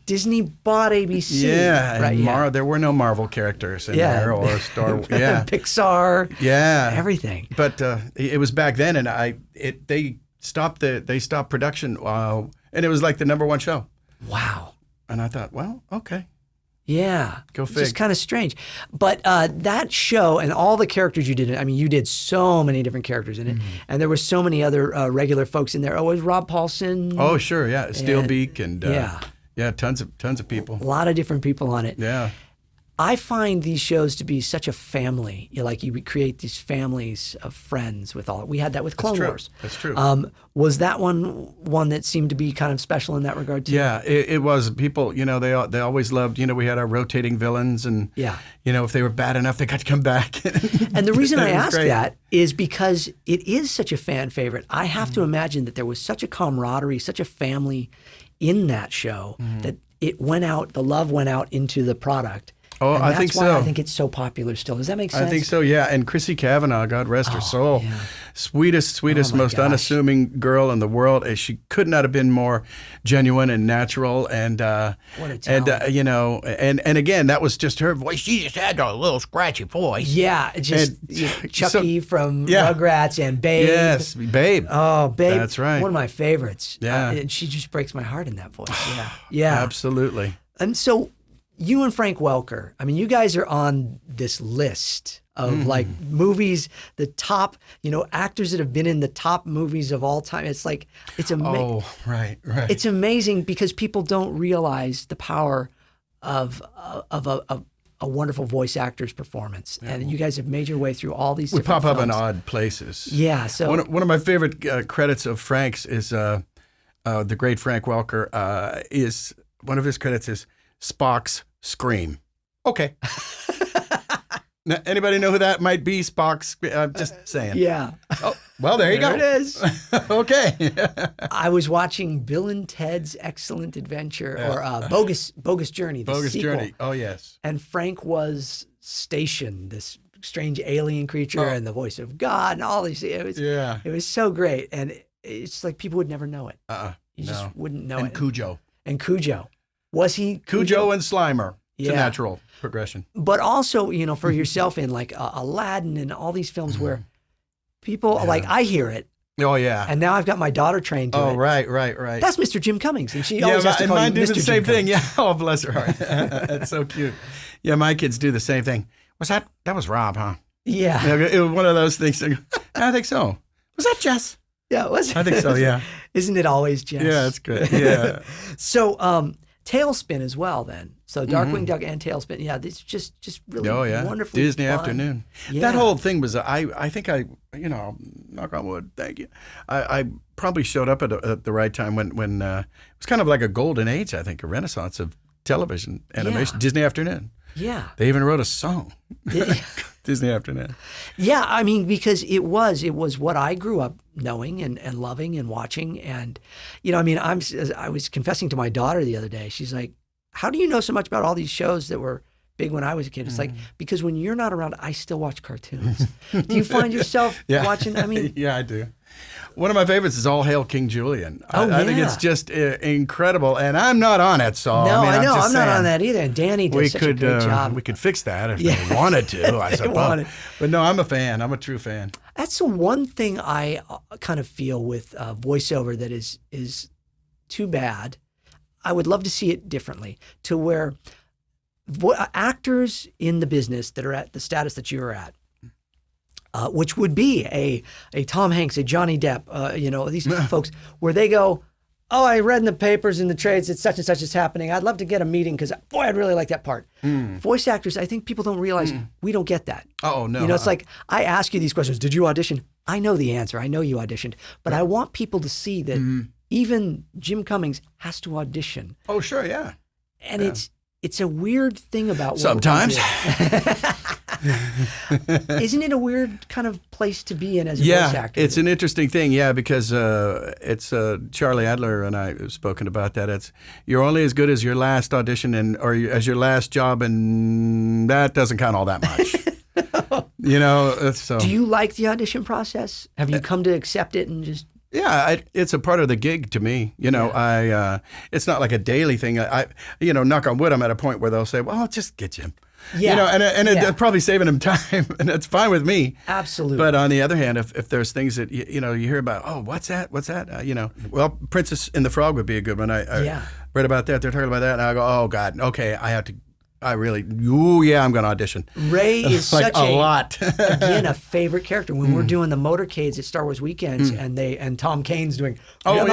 Disney bought ABC. Yeah, right, and there were no Marvel characters in there or Star Wars. Yeah, Pixar. Yeah, everything. But it was back then, and they stopped production, and it was like the #1 show. Wow. And I thought, well, okay. Yeah. Go fig. It's just kind of strange. But that show and all the characters you did, I mean, you did so many different characters in it. And there were so many other regular folks in there. Oh, was Rob Paulson? Oh, sure, yeah. Steelbeak and yeah, tons of people. A lot of different people on it. Yeah. I find these shows to be such a family. You would create these families of friends with all. We had that with Clone Wars. That's true. Was that one that seemed to be kind of special in that regard too? Yeah, it was. People, they always loved. We had our rotating villains, and if they were bad enough, they got to come back. And the reason I ask that is because it is such a fan favorite. I have to imagine that there was such a camaraderie, such a family in that show that it went out. The love went out into the product. Oh, And I that's think why so. I think it's so popular still. Does that make sense? I think so, yeah. And Chrissy Cavanaugh, God rest her soul, yeah. sweetest, Oh, my most gosh. unassuming girl in the world. She could not have been more genuine and natural. And What a talent. you know, and again, that was just her voice. She just had a little scratchy voice. Yeah, just And Chucky from yeah. Rugrats and Babe. Yes, Babe. Oh, Babe. That's right. One of my favorites. Yeah. And she just breaks my heart in that voice. Yeah. Yeah. Absolutely. And so you and Frank Welker, I mean, you guys are on this list of like movies, the top, actors that have been in the top movies of all time. It's like, it's amazing. Oh, right. It's amazing because people don't realize the power of a wonderful voice actor's performance. Yeah. And you guys have made your way through all these We different pop up films. in odd places. Yeah. So one of my favorite credits of Frank's is the great Frank Welker. Is one of his credits is Spock's scream. Okay. Now, anybody know who that might be? Spock's. Just saying. yeah. Oh, well, there you go. There it is. Okay. I was watching Bill and Ted's Excellent Adventure or Bogus Journey. The Bogus sequel. Journey. Oh yes. And Frank was Station, this strange alien creature, and the voice of God, and all these. It was so great, and it's like people would never know it. You just wouldn't know it. And Cujo. Was he Cujo and Slimer. It's a Yeah. natural progression. But also, for yourself in like Aladdin and all these films where people like I hear it, Oh yeah. and now I've got my daughter trained to it. Oh right. That's Mr. Jim Cummings, and she always has to and call mine you do Mr. the Jim same thing. Cummings. Yeah. Oh, bless her heart. That's so cute. Yeah, my kids do the same thing. Was that was Rob, huh? Yeah. It was one of those things. I think so. Was that Jess? Yeah, it was. I think so. Yeah. Isn't it always Jess? Yeah, that's good. Yeah. So, Tailspin as well then. So Darkwing Duck and Tailspin. Yeah, this just really wonderfully Disney fun. Afternoon. Yeah. That whole thing was, I think knock on wood, thank you. I probably showed up at the right time when it was kind of like a golden age, I think, a renaissance of television animation. Yeah. Disney Afternoon. Yeah. They even wrote a song. Disney Afternoon. Yeah, I mean, because it was what I grew up knowing and loving and watching. And, I was confessing to my daughter the other day. She's like, how do you know so much about all these shows that were big when I was a kid? It's like, because when you're not around, I still watch cartoons. Do you find yourself watching? I mean, yeah, I do. One of my favorites is All Hail King Julian. I think it's just incredible, and I'm not on it, so no, I know. I'm not on that either. And Danny does such a great job. We could fix that if they wanted to, I suppose. But no, I'm a fan. I'm a true fan. That's the one thing I kind of feel with voiceover that is too bad. I would love to see it differently, to where actors in the business that are at the status that you're at, which would be a Tom Hanks, a Johnny Depp, these folks, where they go, oh, I read in the papers, in the trades that such and such is happening. I'd love to get a meeting because, boy, I'd really like that part. Voice actors, I think people don't realize we don't get that. Oh, no. It's like, I ask you these questions. Did you audition? I know the answer. I know you auditioned. But I want people to see that even Jim Cummings has to audition. Oh, sure, yeah. And it's a weird thing about what sometimes. Isn't it a weird kind of place to be in as a voice actor? It's an interesting thing, because it's Charlie Adler and I have spoken about that. You're only as good as your last audition or as your last job, and that doesn't count all that much. So. Do you like the audition process? Have you come to accept it and just? Yeah, it's a part of the gig to me. It's not like a daily thing. Knock on wood, I'm at a point where they'll say, "Well, just get Jim." Yeah. It's probably saving him time, and that's fine with me. Absolutely. But on the other hand, if there's things that you hear about, oh, what's that? Well, Princess and the Frog would be a good one. I read about that. They're talking about that, and I go, oh God, okay, I'm going to audition. Ray is like such a lot. Again, a favorite character. When we're doing the motorcades at Star Wars Weekends, and Tom Kane's doing, oh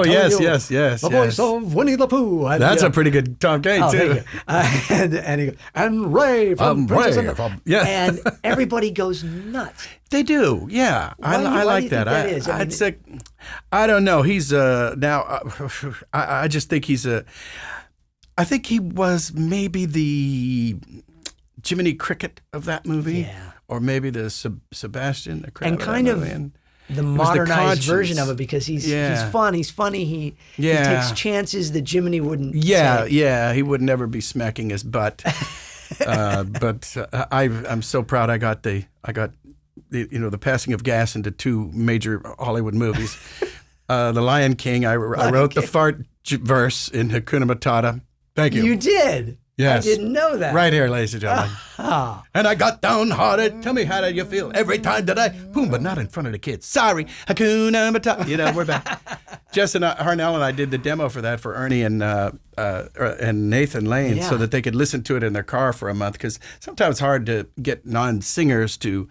yes. The voice of Winnie the Pooh. That's a pretty good Tom Kane too. And he goes, and Ray from Princess and the and everybody goes nuts. They do, yeah. I like that. I'd say, I don't know. He's now. I just think he's a. I think he was maybe the Jiminy Cricket of that movie, or maybe the Sebastian the Crab and kind of the modernized version of it, because he's fun, he's funny, he takes chances that Jiminy wouldn't. Yeah, he would never be smacking his butt. But I'm so proud. I got the the passing of gas into 2 major Hollywood movies. The Lion King. I wrote the fart verse in Hakuna Matata. Thank you. You did. Yes. I didn't know that. Right here, ladies and gentlemen. And I got downhearted. Tell me, how did you feel every time that I boom, but not in front of the kids. Sorry, Hakuna Matata. We're back. Jess and Harnell and I did the demo for that for Ernie and Nathan Lane, so that they could listen to it in their car for a month. Because sometimes it's hard to get non-singers to,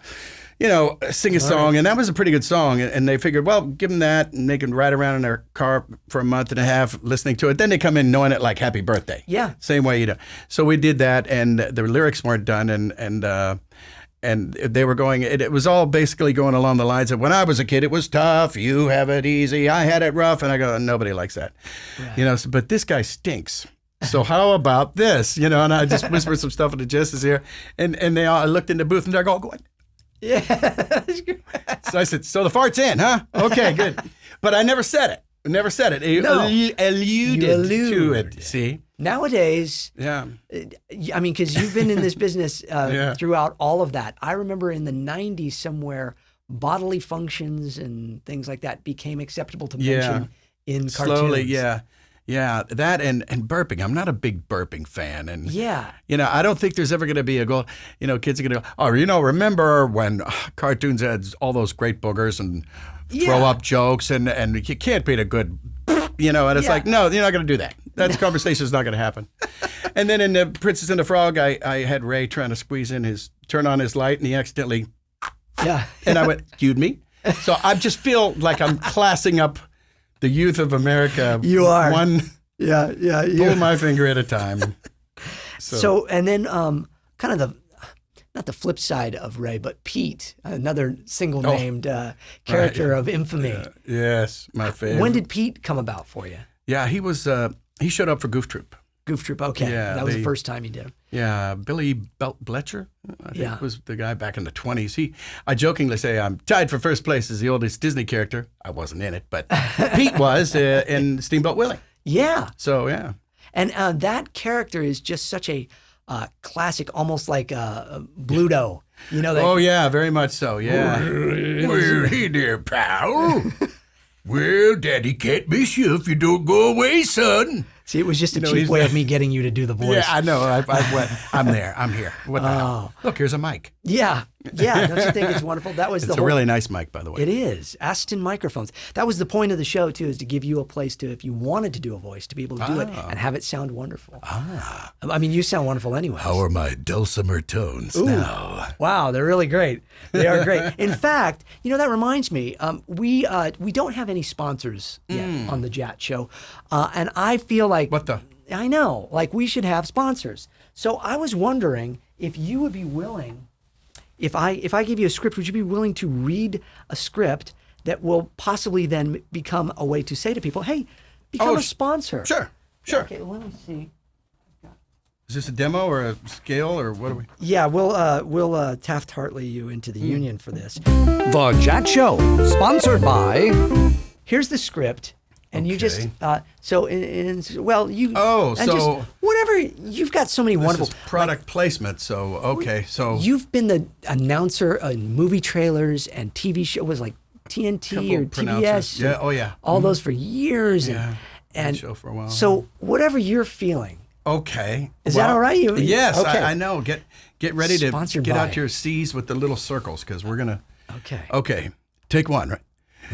sing a song, and that was a pretty good song. And they figured, well, give them that, and they can ride around in their car for a month and a half listening to it. Then they come in knowing it like Happy Birthday. Yeah. Same way, So we did that, and the lyrics weren't done, and they were going. It was all basically going along the lines of, when I was a kid, it was tough. You have it easy. I had it rough, and I go, nobody likes that, right. But this guy stinks. So how about this? And I just whispered some stuff into Jess's ear, and they all looked in the booth, and they're all going. Yeah. So I said, so the fart's in, huh? Okay, good. But I never said it. Alluded to it. See? Nowadays, because you've been in this business throughout all of that. I remember in the 90s somewhere, bodily functions and things like that became acceptable to mention in cartoons. Slowly, Yeah, that and burping. I'm not a big burping fan. And, I don't think there's ever going to be a goal. Kids are going to go, remember when cartoons had all those great boogers and throw up jokes and you can't beat a good, and it's like, no, you're not going to do that. That conversation's not going to happen. And then in the Princess and the Frog, I had Ray trying to turn on his light, and he accidentally, and I went, cued me. So I just feel like I'm classing up the youth of America. You are. One pull my finger at a time. So and then kind of not the flip side of Ray, but Pete, another single named character of infamy. Yes, my favorite. When did Pete come about for you? Yeah, he showed up for Goof Troop. Goof Troop, okay. Yeah, that was the first time you did him. Yeah, Billy Bletcher, I think was the guy back in the 20s. I jokingly say I'm tied for first place as the oldest Disney character. I wasn't in it, but Pete was in Steamboat Willie. Yeah. So, yeah. And that character is just such a classic, almost like Bluto. Oh, yeah, very much so, yeah. Well, hey there, pal. Well, Daddy can't miss you if you don't go away, son. See, it was just a cheap way of me getting you to do the voice. Yeah, I know. I'm there. I'm here. What the hell? Look, here's a mic. Yeah. Don't you think it's wonderful? That was it's a really nice mic, by the way. It is. Aston microphones. That was the point of the show, too, is to give you a place to, if you wanted to do a voice, to be able to do it and have it sound wonderful. I mean, you sound wonderful anyway. How are my dulcimer tones now? Wow, they're really great. They are great. In fact, that reminds me, we don't have any sponsors yet on the JAT show, and I feel like what the? I know, like we should have sponsors. So I was wondering if you would be willing. If I give you a script, would you be willing to read a script that will possibly then become a way to say to people, hey, become a sponsor? Sure. Okay, let me see. Is this a demo or a scale or what are we? Yeah, we'll Taft-Hartley you into the union for this. The JAT Show, sponsored by... Here's the script. And you just, whatever, you've got so many wonderful. This is product placement, so, okay, so. You've been the announcer in movie trailers and TV shows, was like TNT or TBS. Yeah, all those for years. Yeah, and show for a while. So whatever you're feeling. Okay. Is that all right? Yes, okay. I know. Get ready to Sponsored get by. out your C's with the little circles, because we're going to. Okay. Okay, take one, right?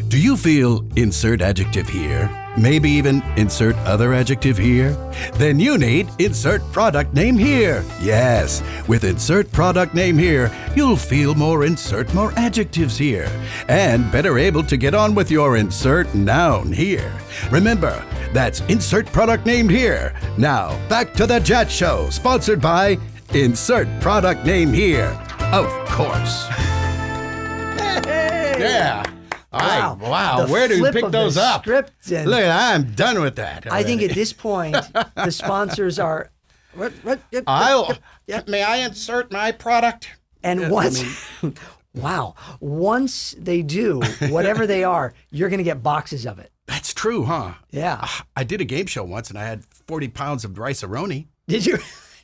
Do you feel insert adjective here? Maybe even insert other adjective here? Then you need insert product name here. Yes, with insert product name here, you'll feel insert more adjectives here, and better able to get on with your insert noun here. Remember, that's insert product name here. Now, back to the JAT Show, sponsored by insert product name here. Of course. Yeah. Wow. Where do you pick those up? Look, I'm done with that already. I think at this point, the sponsors are... May I insert my product? And once they do, whatever they are, you're going to get boxes of it. That's true, huh? Yeah. I did a game show once, and I had 40 pounds of rice-a-roni. Did you?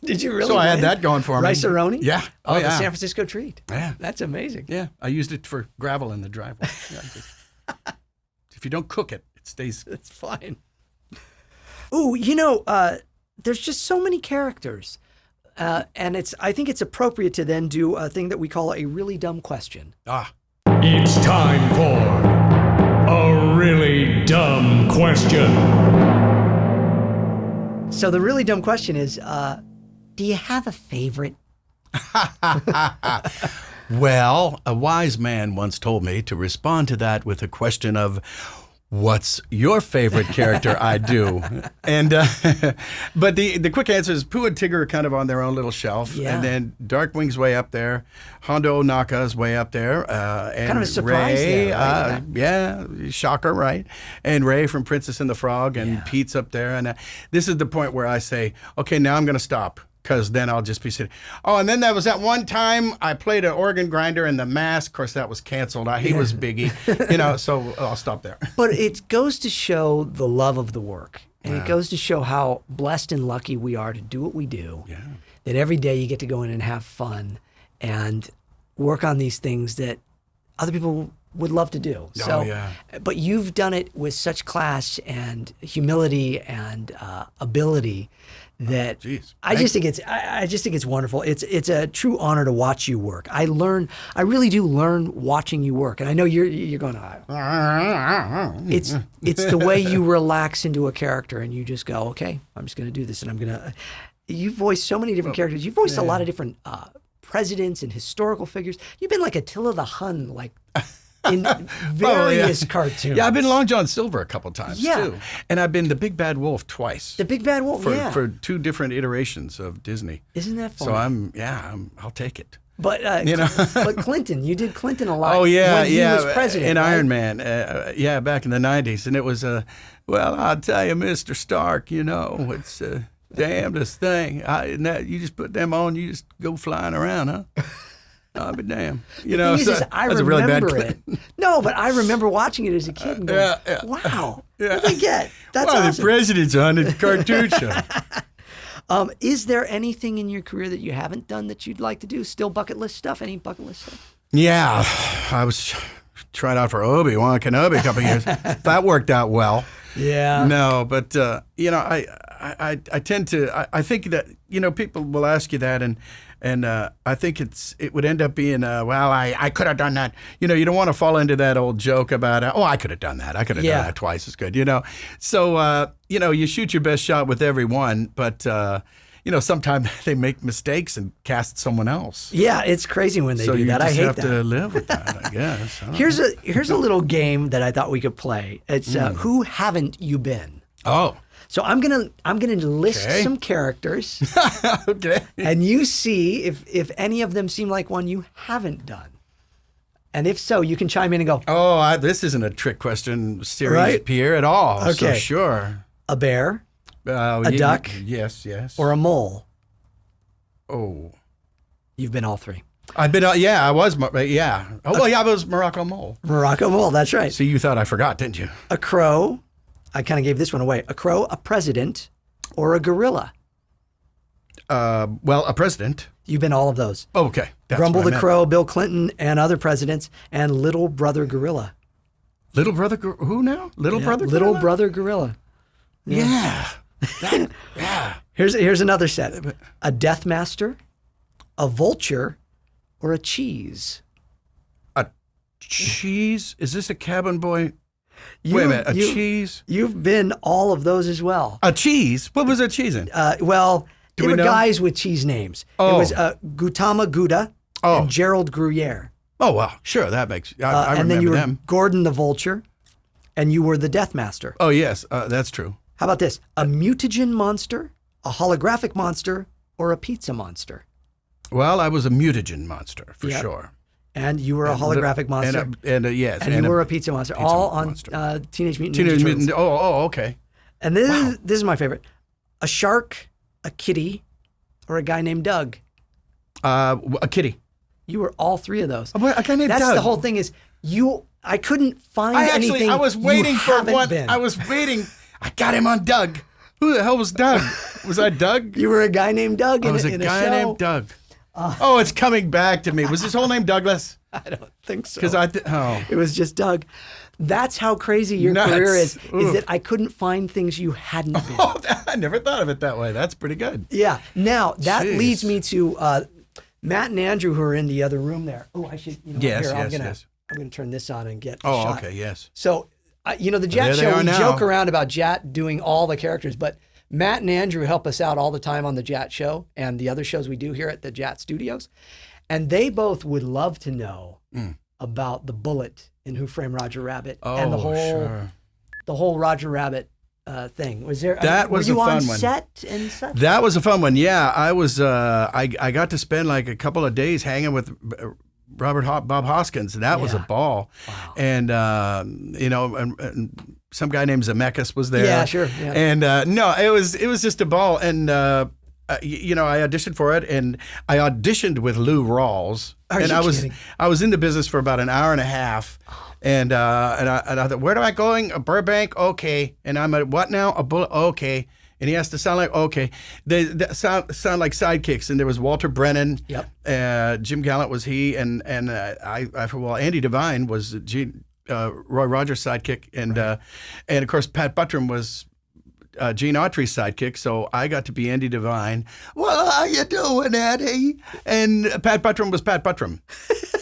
Did you really? So I had win? that going for me. Rice-A-Roni? Yeah. Oh, yeah. the San Francisco treat. Yeah. That's amazing. Yeah. I used it for gravel in the driveway. Yeah, if you don't cook it, it stays. It's fine. Ooh, there's just so many characters. And I think it's appropriate to then do a thing that we call a really dumb question. It's time for a really dumb question. So the really dumb question is, do you have a favorite? Well, a wise man once told me to respond to that with a question of, what's your favorite character I do? And but the quick answer is Pooh and Tigger are kind of on their own little shelf. Yeah. And then Darkwing's way up there. Hondo Naka's way up there. And Kind of a surprise Ray, there, right? yeah, shocker, right? And Ray from Princess and the Frog, and Pete's up there. And this is the point where I say, okay, now I'm going to stop. Because then I'll just be sitting. Oh, and then there was that one time I played an organ grinder in The Mask. Of course, that was canceled. He was Biggie, so I'll stop there. But it goes to show the love of the work. And it goes to show how blessed and lucky we are to do what we do. Yeah. That every day you get to go in and have fun and work on these things that other people would love to do. But you've done it with such class and humility and ability that I just think it's wonderful. It's a true honor to watch you work. I really do learn watching you work, and I know you're going. It's the way you relax into a character, and you just go, okay, I'm just going to do this, and I'm going to. You've voiced so many different characters. You've voiced a lot of different presidents and historical figures. You've been like Attila the Hun, like. In various cartoons. Yeah, I've been Long John Silver a couple times too. And I've been the Big Bad Wolf twice. The Big Bad Wolf, for 2 different iterations of Disney. Isn't that fun? So I'll take it. But but Clinton, you did Clinton a lot. Oh yeah, when he was president in right? Iron Man. Back in the '90s, and it was well, I'll tell you, Mr. Stark, it's the damnedest thing. You just put them on, you just go flying around, huh? I'll be damned. I remember really bad it. No, but I remember watching it as a kid and going, wow, what did I get? That's awesome. The president's on the cartoon show. Is there anything in your career that you haven't done that you'd like to do? Still bucket list stuff? Any bucket list stuff? Yeah, I was trying out for Obi-Wan Kenobi a couple of years. That worked out well. Yeah. No, but I tend to. I think that people will ask you that, and I think it would end up being I could have done that. You don't want to fall into that old joke about I could have done that. I could have done that twice as good. So you shoot your best shot with everyone, but sometimes they make mistakes and cast someone else. Yeah, it's crazy when they do that. I hate that. So you just have to live with that, I guess. Here's a little game that I thought we could play. It's who haven't you been? Oh. So I'm gonna list some characters. Okay. And you see if any of them seem like one you haven't done. And if so, you can chime in and go, oh, this isn't a trick question series, Pierre, at all. Okay. So sure. A bear, a duck, yes, or a mole. Oh. You've been all 3. I've been, I was, yeah. Oh, well, I was Morocco Mole. Morocco Mole, that's right. So you thought I forgot, didn't you? A crow. I kind of gave this one away. A crow, a president, or a gorilla? Well, a president. You've been all of those. Oh, okay. That's Grumble what I the meant. Crow, Bill Clinton, and other presidents, and Little Brother Gorilla. Little Brother, who now? Little Brother Little Gorilla? Brother Gorilla. Yeah. Yeah. Here's another set. A Death Master, a vulture, or a cheese? A cheese? Is this a cabin boy? Wait a minute, a cheese? You've been all of those as well. A cheese? What was a cheese in? They were guys with cheese names. Oh. It was Gautama Gouda and Gerald Gruyere. Oh, well, sure, that makes, I and remember then you were them. Gordon the Vulture, and you were the Death Master. Oh, yes, that's true. How about this? A mutagen monster, a holographic monster, or a pizza monster? Well, I was a mutagen monster, for sure. And you were a holographic monster. Yes. And you were a pizza monster. All on Teenage Mutant Ninja Turtles. Oh, okay. And this is my favorite. A shark, a kitty, or a guy named Doug. A kitty. You were all 3 of those. A guy named Doug. That's the whole thing is I couldn't find anything I was waiting you for haven't one. been. I was waiting. I got him on Doug. Who the hell was Doug? Was I Doug? You were a guy named Doug. I was a guy named Doug. Oh, it's coming back to me. Was his whole name Douglas? I don't think so. Because it was just Doug. That's how crazy your Nuts. career is Ooh. that I couldn't find things you hadn't been. Oh, I never thought of it that way. That's pretty good. Yeah. Now, that Jeez. leads me to Matt and Andrew, who are in the other room there. Oh, I should, Yes, here, yes. I'm going to turn this on and get the Oh, shot. okay, yes. So, the There JAT they show, are we now. joke around about JAT doing all the characters, but Matt and Andrew help us out all the time on the JAT show and the other shows we do here at the JAT studios. And they both would love to know about the bullet in Who Framed Roger Rabbit and the whole Roger Rabbit thing. Was there? That was a were you fun on one. set and such? That was a fun one. Yeah, I was. I got to spend like a couple of days hanging with Bob Hoskins. That was a ball. Wow. And and some guy named Zemeckis was there. Yeah, sure. Yeah. And no, it was just a ball. And I auditioned for it, and I auditioned with Lou Rawls. Are and you kidding? I was in the business for about an hour and a half. And I thought, where am I going? Burbank, okay. And I'm at what now? A bullet, okay. And he has to sound like okay. They sound like sidekicks. And there was Walter Brennan. Yep. Jim Gallant was he, and Andy Devine was Roy Rogers' sidekick, and of course Pat Buttram was Gene Autry's sidekick. So I got to be Andy Devine. Well, how you doing, Eddie? And Pat Buttram was Pat Buttram.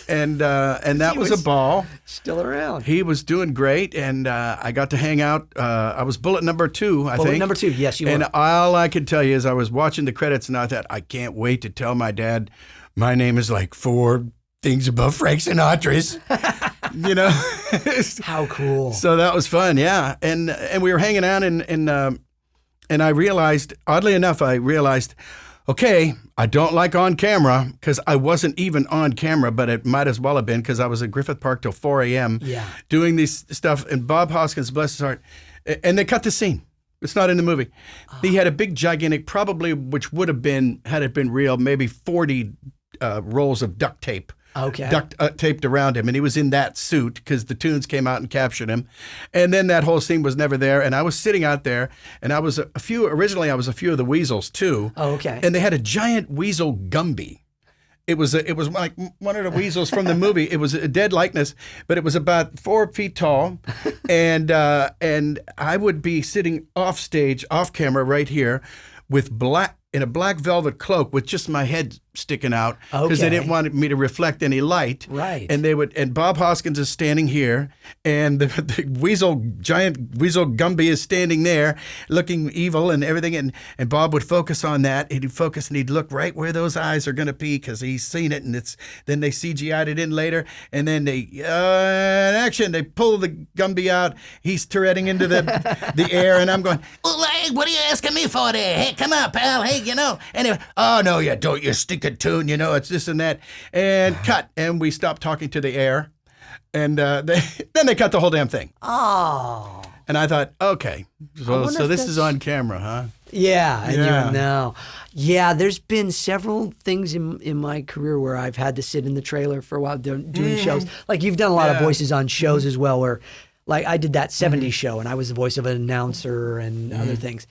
And that was a ball. Still around. He was doing great, and I got to hang out. I was bullet number 2, I think. Bullet number 2, yes, you were. And all I could tell you is I was watching the credits, and I thought, I can't wait to tell my dad my name is like 4 things above Frank Sinatra's. How cool. So that was fun, yeah. And we were hanging out, and I realized, oddly enough, okay, I don't like on camera, because I wasn't even on camera, but it might as well have been, because I was at Griffith Park till 4 a.m. Doing this stuff. And Bob Hoskins, bless his heart, and they cut the scene. It's not in the movie. He had a big, gigantic, probably, which would have been, had it been real, maybe 40 rolls of duct tape. Duct taped around him, and he was in that suit because the Toons came out and captured him. And then that whole scene was never there, and I was sitting out there, and I was originally I was a few of the weasels too. Oh, okay. And they had a giant weasel Gumby. It was like one of the weasels from the movie. It was a dead likeness, but it was about 4 feet tall, and I would be sitting off stage, off camera, right here, in a black velvet cloak with just my head sticking out because they didn't want me to reflect any light. Right. And Bob Hoskins is standing here, and the giant weasel Gumby is standing there looking evil and everything. And Bob would focus on that. He'd focus and he'd look right where those eyes are going to be because he's seen it. And then they CGI'd it in later. And then in action, they pull the Gumby out. He's treading into the air. And I'm going, oh, hey, what are you asking me for there? Hey, come on, pal. Hey, Anyway, oh, no, you don't. You stinking tune, it's this and that. And cut. And we stopped talking to the air. And then they cut the whole damn thing. Oh. And I thought, okay, so this is on camera, huh? Yeah, and you know. Yeah, there's been several things in my career where I've had to sit in the trailer for a while doing shows. Like you've done a lot of voices on shows as well where, like I did that 70s show and I was the voice of an announcer and other things.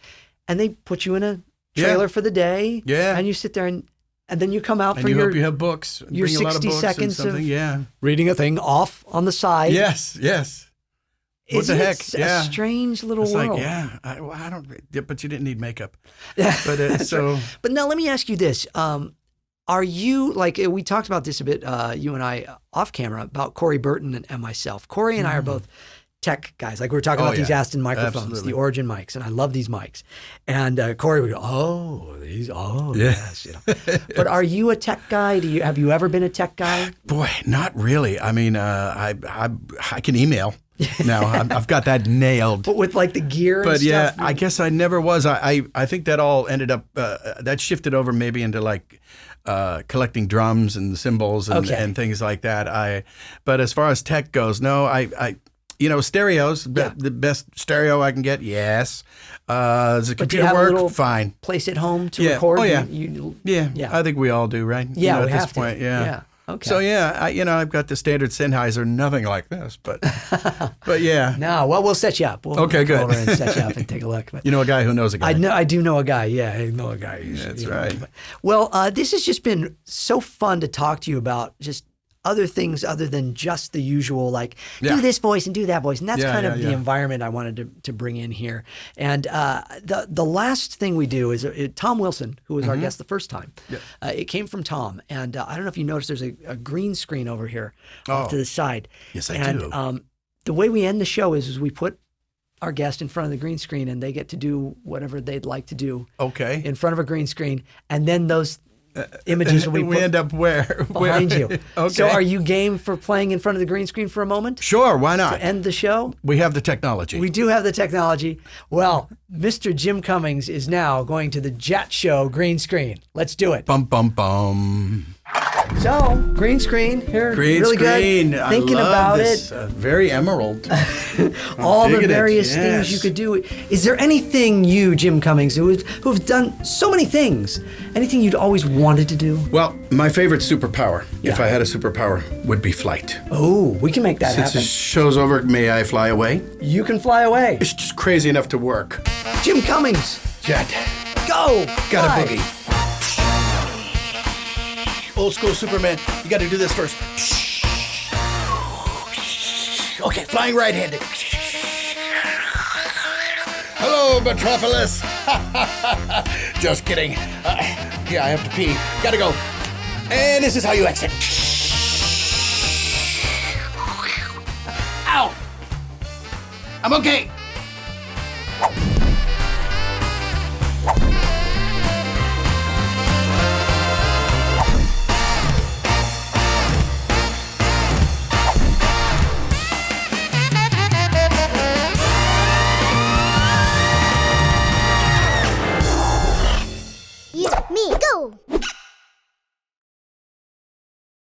And they put you in a trailer for the day. Yeah. And you sit there and then you come out and for hope you have books. Your bring a lot of 60 books seconds and of reading a thing off on the side. Yes. What the heck? It's a strange little world. Like, I don't. But you didn't need makeup. But so. But now let me ask you this: are you like we talked about this a bit, you and I off camera about Corey Burton and myself? Corey and I are both tech guys. Like we were talking about these Aston microphones, the Origin mics, and I love these mics. And Corey would go, yes. But are you a tech guy? Have you ever been a tech guy? Boy, not really. I mean, I can email. Now I've got that nailed. But with like the gear and stuff? I guess I never was. I think that all ended up, that shifted over maybe into like collecting drums and cymbals and things like that. But as far as tech goes, no, stereos, the best stereo I can get, yes. Does the computer work? Fine. Place at home to record? Oh, yeah. I think we all do, right? Yeah, at this point, yeah. Okay. So yeah, I've got the standard Sennheiser, nothing like this, but yeah. No, well, we'll set you up. We'll Okay, good. Go over and set you up and take a look. But You know a guy who knows a guy. I do know a guy. Yeah, I know a guy. That's right. Well, this has just been so fun to talk to you about just other things other than just the usual, like do this voice and do that voice. And that's kind of the environment I wanted to bring in here. And the last thing we do is Tom Wilson, who was our guest the first time. It came from Tom. And I don't know if you noticed there's a green screen over here off to the side. Yes, I do. The way we end the show is we put our guest in front of the green screen and they get to do whatever they'd like to do in front of a green screen. And then those images will be we end up where? Behind you. Okay. So are you game for playing in front of the green screen for a moment? Sure, why not? To end the show? We have the technology. We do have the technology. Well, Mr. Jim Cummings is now going to the JAT Show green screen. Let's do it. Bum, bum, bum. So, green screen here. Green really screen. Good. Thinking about this. it. Very emerald. All the digging it, various yes. things you could do. Is there anything you, Jim Cummings, who've done so many things, anything you'd always wanted to do? Well, my favorite superpower, if I had a superpower, would be flight. Oh, we can make that Since happen. the show's over, may I fly away? You can fly away. It's just crazy enough to work. Jim Cummings, Jet, go! got fly. a boogie. Old school Superman, you gotta do this first. Okay, flying right-handed. Hello, Metropolis. Just kidding. Yeah, I have to pee. Gotta go. And this is how you exit. Ow! I'm okay.